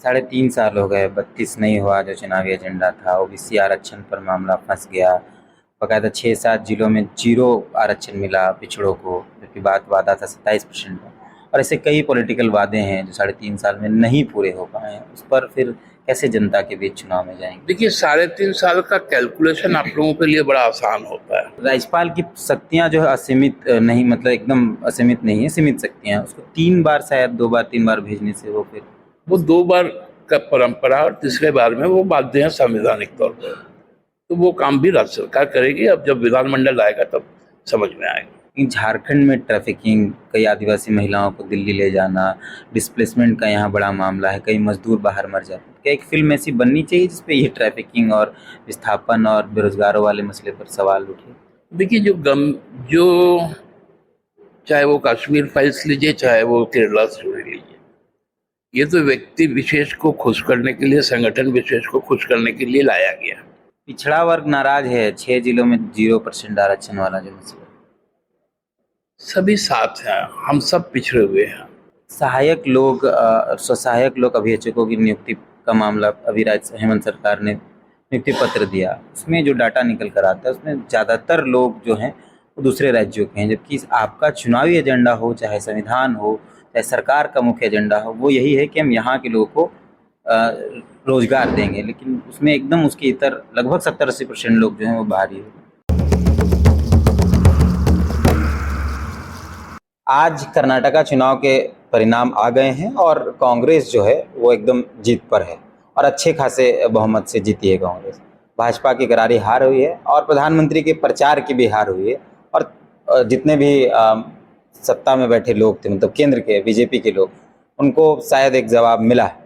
3.5 साल हो गए, 32 नहीं हुआ जो चुनावी एजेंडा था। ओबीसी आरक्षण पर मामला फंस गया। बकायदा 6-7 जिलों में जीरो आरक्षण मिला पिछड़ों को, जबकि बात वादा था 27% का। और ऐसे कई पॉलिटिकल वादे हैं जो 3.5 साल में नहीं पूरे हो पाए हैं। उस पर फिर कैसे जनता के बीच चुनाव में जाएंगे? देखिए, 3.5 साल का कैलकुलेशन आप लोगों के लिए बड़ा आसान होता है। राज्यपाल की शक्तियां जो है असीमित नहीं, मतलब एकदम असीमित नहीं है, सीमित शक्तियां हैं। उसको 3 बार, शायद 2 बार 3 बार भेजने से वो 2 बार का परंपरा, और तीसरे बार में वो बाध्य है संवैधानिक तौर पर। तो वो काम भी राज्य सरकार करेगी। अब जब विधानमंडल आएगा तब समझ में आएगा। झारखंड में ट्रैफिकिंग, कई आदिवासी महिलाओं को दिल्ली ले जाना, डिस्प्लेसमेंट का यहाँ बड़ा मामला है। कई मजदूर बाहर मर जाते हैं। क्या एक फिल्म ऐसी बननी चाहिए जिसपे ये ट्रैफिकिंग और विस्थापन और बेरोजगारों वाले मसले पर सवाल उठे? देखिए, जो चाहे वो कश्मीर फाइल्स लीजिए, चाहे वो केरला स्टोरी लीजिए, ये तो व्यक्ति विशेष को खुश करने के लिए, संगठन विशेष को खुश करने के लिए लाया गया। पिछड़ा वर्ग नाराज है, 6 जिलों में 0% आरक्षण वाला जो मसला। सभी साथ हैं, हम सब पिछड़े हुए हैं। सहायक लोग, स्वसहायक लोग अभियोजकों की नियुक्ति का मामला, अभी हेमंत सरकार ने नियुक्ति पत्र दिया। उसमें जो डाटा निकल कर आता है उसमें ज़्यादातर लोग जो हैं वो दूसरे राज्यों के हैं, जबकि आपका चुनावी एजेंडा हो, चाहे संविधान हो, चाहे सरकार का मुख्य एजेंडा हो, वो यही है कि हम यहाँ के लोगों को रोजगार देंगे। लेकिन उसमें एकदम उसके इतर लगभग 70-80% लोग जो हैं वो बाहरी हैं। आज कर्नाटका चुनाव के परिणाम आ गए हैं और कांग्रेस जो है वो एकदम जीत पर है और अच्छे खासे बहुमत से जीती है कांग्रेस। भाजपा की करारी हार हुई है और प्रधानमंत्री के प्रचार की भी हार हुई है। और जितने भी सत्ता में बैठे लोग थे, मतलब केंद्र के बीजेपी के लोग, उनको शायद एक जवाब मिला है।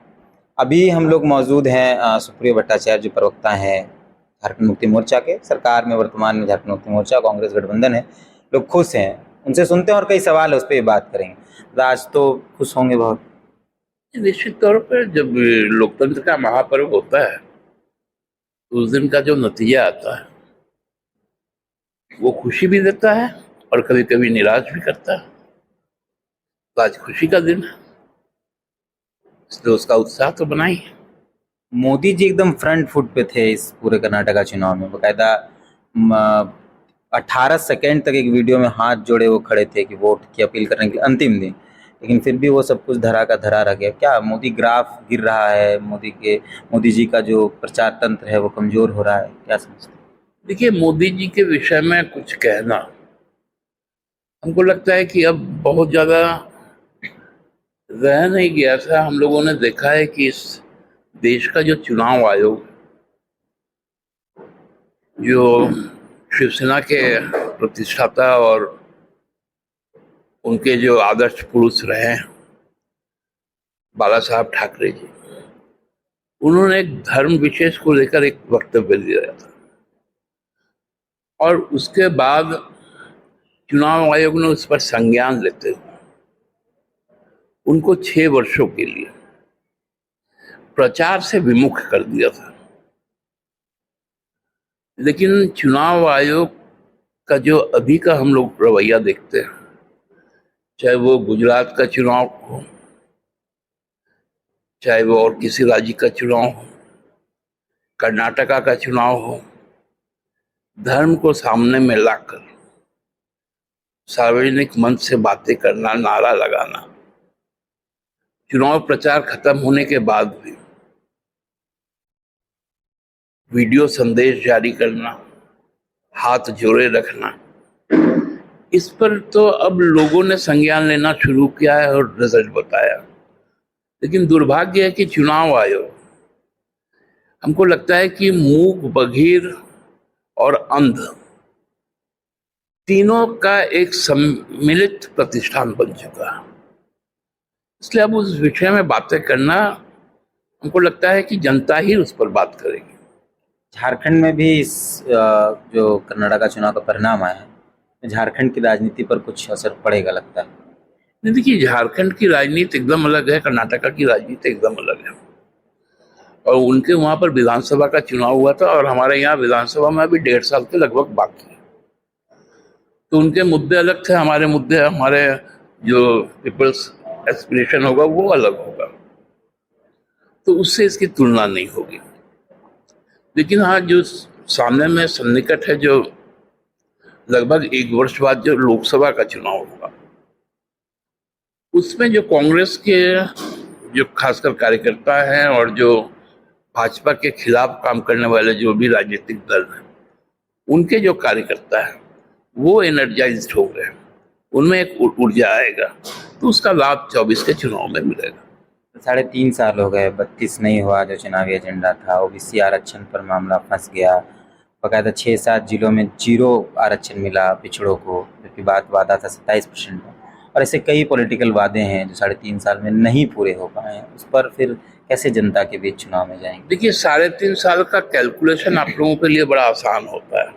अभी हम लोग मौजूद हैं सुप्रियो भट्टाचार्य जो प्रवक्ता हैं झारखंड मुक्ति मोर्चा के। सरकार में वर्तमान में झारखंड मुक्ति मोर्चा कांग्रेस गठबंधन है। लोग खुश हैं, उनसे सुनते हैं और कई सवाल है उस पर बात करेंगे। आज तो खुश होंगे बहुत। निश्चित तौर पर जब लोकतंत्र का महापर्व होता है तो उस दिन का जो नतीजा आता है वो खुशी भी देता है और कभी कभी निराश भी करता है। तो आज खुशी का दिन है, इसलिए उसका उत्साह तो बना ही है। मोदी जी एकदम फ्रंट फुट पे थे इस पूरे कर्नाटका चुनाव में। बकायदा 18 सेकेंड तक एक वीडियो में हाथ जोड़े वो खड़े थे कि वोट की अपील करने के अंतिम दिन। लेकिन फिर भी वो सब कुछ धरा का धरा रह गया। क्या मोदी ग्राफ गिर रहा है? मोदी जी का जो प्रचार तंत्र है वो कमजोर हो रहा है? क्या समझते हैं? देखिए, मोदी जी के विषय में कुछ कहना, हमको लगता है कि अब बहुत ज्यादा रह नहीं गया था। हम लोगों ने देखा है कि इस देश का जो चुनाव आयोग, जो शिवसेना के प्रतिष्ठाता और उनके जो आदर्श पुरुष रहे हैं बाला साहब ठाकरे जी, उन्होंने एक धर्म विशेष को लेकर एक वक्तव्य दिया था और उसके बाद चुनाव आयोग ने उस पर संज्ञान लेते हुए उनको 6 वर्षों के लिए प्रचार से विमुख कर दिया था। लेकिन चुनाव आयोग का जो अभी का हम लोग रवैया देखते हैं, चाहे वो गुजरात का चुनाव हो, चाहे वो और किसी राज्य का चुनाव हो, कर्नाटका का चुनाव हो, धर्म को सामने में लाकर सार्वजनिक मंच से बातें करना, नारा लगाना, चुनाव प्रचार खत्म होने के बाद भी वीडियो संदेश जारी करना, हाथ जोड़े रखना, इस पर तो अब लोगों ने संज्ञान लेना शुरू किया है और रिजल्ट बताया। लेकिन दुर्भाग्य है कि चुनाव आयोग, हमको लगता है कि मूक, बधिर और अंध तीनों का एक सम्मिलित प्रतिष्ठान बन चुका है। इसलिए अब उस विषय में बातें करना, हमको लगता है कि जनता ही उस पर बात करेगी। झारखंड में भी इस जो कर्नाटका चुनाव का परिणाम आया है, झारखंड की राजनीति पर कुछ असर पड़ेगा लगता है? नहीं, देखिए, झारखंड की राजनीति एकदम अलग है, कर्नाटका की राजनीति एकदम अलग है। और उनके वहां पर विधानसभा का चुनाव हुआ था और हमारे यहाँ विधानसभा में अभी 1.5 साल के लगभग बाकी है। तो उनके मुद्दे अलग थे, हमारे मुद्दे, हमारे जो पीपल्स एस्पिरेशन होगा वो अलग होगा। तो उससे इसकी तुलना नहीं होगी। लेकिन हाँ, जो सामने में सन्निकट है, जो लगभग 1 वर्ष बाद जो लोकसभा का चुनाव होगा, उसमें जो कांग्रेस के जो खासकर कार्यकर्ता हैं और जो भाजपा के खिलाफ काम करने वाले जो भी राजनीतिक दल हैं, उनके जो कार्यकर्ता हैं वो एनर्जाइज्ड हो गए, उनमें एक ऊर्जा आएगा, तो उसका लाभ 24 के चुनाव में मिलेगा। 3.5 साल हो गए, 32 नहीं हुआ जो चुनावी एजेंडा था। ओबीसी आरक्षण पर मामला फंस गया, बकायदा 6-7 जिलों में 0 आरक्षण मिला पिछड़ों को, जबकि वादा था 27% का। और ऐसे कई पॉलिटिकल वादे हैं जो 3.5 साल में नहीं पूरे हो पाए हैं। उस पर फिर कैसे जनता के बीच चुनाव में जाएंगे? देखिए, 3.5 साल का कैलकुलेशन आप लोगों के लिए बड़ा आसान होता है,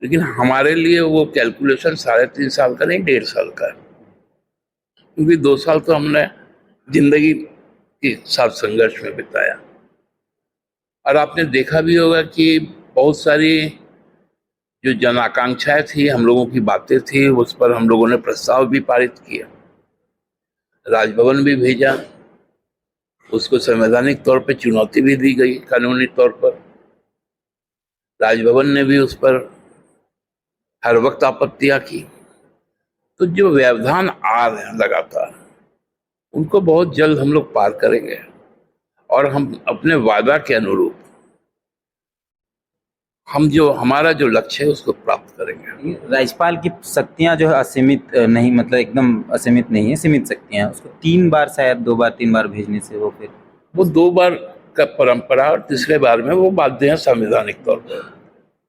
लेकिन हमारे लिए वो कैलकुलेशन 3.5 साल का नहीं, 1.5 साल का है। क्योंकि 2 साल तो हमने जिंदगी के साथ संघर्ष में बिताया, और आपने देखा भी होगा कि बहुत सारी जो जन आकांक्षाएं थी, हम लोगों की बातें थी, उस पर हम लोगों ने प्रस्ताव भी पारित किया, राजभवन भी भेजा, उसको संवैधानिक तौर पे चुनौती भी दी गई, कानूनी तौर पर राजभवन ने भी उस पर हर वक्त आपत्तियां की। तो जो व्यवधान आ रहे हैं लगातार, उनको बहुत जल्द हम लोग पार करेंगे, और हम अपने वादा के अनुरूप हमारा जो लक्ष्य है उसको प्राप्त करेंगे। राज्यपाल की शक्तियां जो है असीमित नहीं, मतलब एकदम असीमित नहीं है, सीमित शक्तियां। उसको 3 बार, शायद 2 बार 3 बार भेजने से वो 2 बार का परंपरा, और तीसरे बार में वो बाध्य है संवैधानिक तौर पर,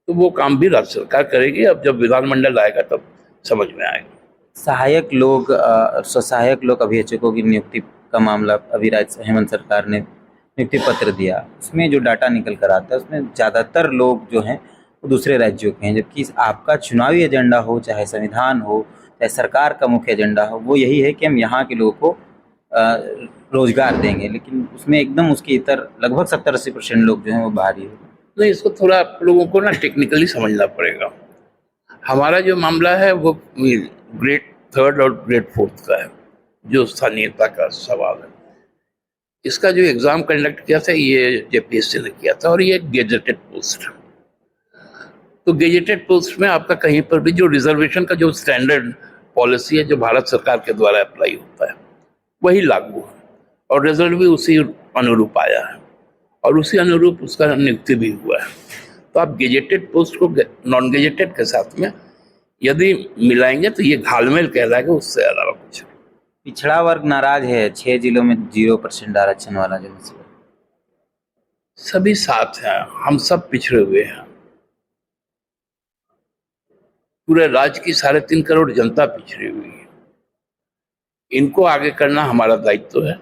तो वो काम भी राज्य सरकार करेगी। अब जब विधानमंडल आएगा तब समझ में आएगा। सहायक लोग स्वसहायक लोक अभियोजकों की नियुक्ति का मामला अभी हेमंत सरकार ने नियुक्ति पत्र दिया, उसमें जो डाटा निकल कर आता है उसमें ज़्यादातर लोग जो हैं वो दूसरे राज्यों के हैं, जबकि आपका चुनावी एजेंडा हो, चाहे संविधान हो, चाहे सरकार का मुख्य एजेंडा हो, वो यही है कि हम यहाँ के लोगों को रोजगार देंगे। लेकिन उसमें एकदम उसके इतर लगभग 70-80% लोग जो हैं वो बाहरी हो। नहीं, इसको थोड़ा आप लोगों को ना टेक्निकली समझना पड़ेगा। हमारा जो मामला है वो ग्रेड 3 और ग्रेड 4 का है, जो स्थानीयता का सवाल है। इसका जो एग्जाम कंडक्ट किया था ये जेपीएससी ने किया था, और ये गेजेटेड पोस्ट है। तो गेजेटेड पोस्ट में आपका कहीं पर भी जो रिजर्वेशन का जो स्टैंडर्ड पॉलिसी है, जो भारत सरकार के द्वारा अप्लाई होता है, वही लागू है, और रिजल्ट भी उसी अनुरूप आया है, और उसी अनुरूप उसका नियुक्ति भी हुआ है। तो आप गेजेटेड पोस्ट को नॉन गेजेटेड के साथ में यदि मिलाएंगे तो ये घालमेल कहलाएगा, उससे अलावा कुछ। पिछड़ा वर्ग नाराज है, 6 जिलों में 0% आरक्षण वाला जो मसला। सभी साथ हैं, हम सब पिछड़े हुए हैं। पूरे राज्य की 3.5 करोड़ जनता पिछड़ी हुई है। इनको आगे करना हमारा दायित्व है,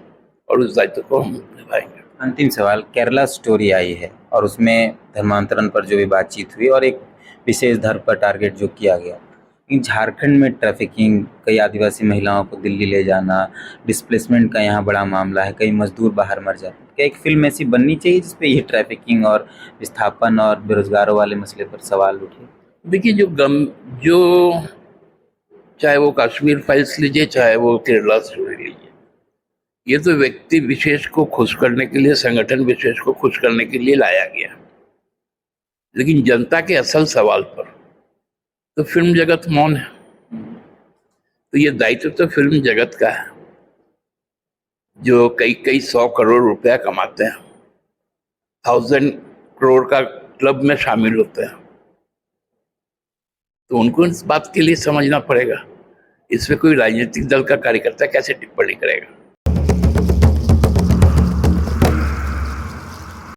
और उस दायित्व को हम निभाएंगे। अंतिम सवाल, केरला स्टोरी आई है और उसमें धर्मांतरण पर जो भी बातचीत हुई और एक विशेष धर्म पर टारगेट जो किया गया, लेकिन झारखंड में ट्रैफिकिंग, कई आदिवासी महिलाओं को दिल्ली ले जाना, डिस्प्लेसमेंट का यहाँ बड़ा मामला है, कई मजदूर बाहर मर जाते हैं। क्या एक फिल्म ऐसी बननी चाहिए जिसपे ये ट्रैफिकिंग और विस्थापन और बेरोजगारों वाले मसले पर सवाल उठे? देखिए, जो चाहे वो कश्मीर फाइल्स लीजिए, चाहे वो केरला स्टोरी लीजिए, ये तो व्यक्ति विशेष को खुश करने के लिए, संगठन विशेष को खुश करने के लिए लाया गया, लेकिन जनता के असल सवाल पर तो फिल्म जगत मौन है। तो ये दायित्व तो फिल्म जगत का है, जो कई 100 करोड़ रुपया कमाते हैं, 1000 करोड़ का क्लब में शामिल होते हैं, तो उनको इस बात के लिए समझना पड़ेगा। इसमें कोई राजनीतिक दल का कार्यकर्ता कैसे टिप्पणी करेगा?